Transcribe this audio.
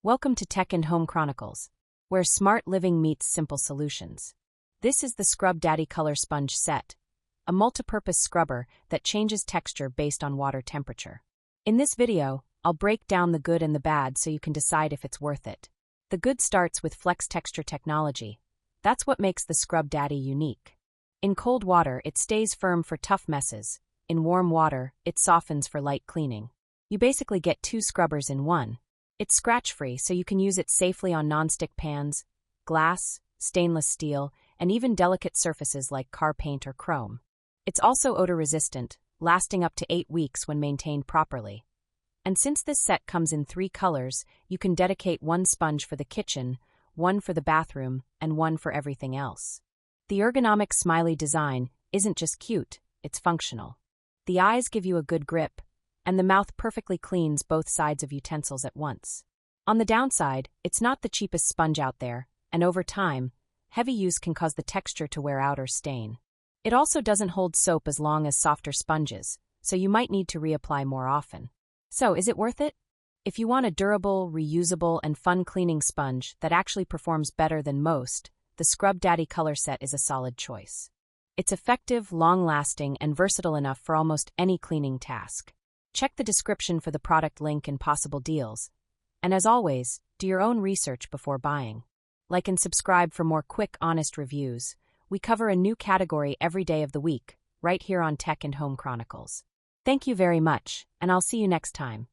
Welcome to Tech and Home Chronicles, where smart living meets simple solutions. This is the Scrub Daddy Color Sponge Set, a multi-purpose scrubber that changes texture based on water temperature. In this video, I'll break down the good and the bad so you can decide if it's worth it. The good starts with flex texture technology. That's what makes the Scrub Daddy unique. In cold water, it stays firm for tough messes. In warm water, it softens for light cleaning. You basically get two scrubbers in one. It's scratch-free, so you can use it safely on non-stick pans, glass, stainless steel, and even delicate surfaces like car paint or chrome. It's also odor-resistant, lasting up to 8 weeks when maintained properly. And since this set comes in 3 colors, you can dedicate one sponge for the kitchen, one for the bathroom, and one for everything else. The ergonomic smiley design isn't just cute, it's functional. The eyes give you a good grip, and the mouth perfectly cleans both sides of utensils at once. On the downside, it's not the cheapest sponge out there, and over time, heavy use can cause the texture to wear out or stain. It also doesn't hold soap as long as softer sponges, so you might need to reapply more often. So, is it worth it? If you want a durable, reusable, and fun cleaning sponge that actually performs better than most, the Scrub Daddy Color Set is a solid choice. It's effective, long-lasting, and versatile enough for almost any cleaning task. Check the description for the product link and possible deals. And as always, do your own research before buying. Like and subscribe for more quick, honest reviews. We cover a new category every day of the week, right here on Tech and Home Chronicles. Thank you very much, and I'll see you next time.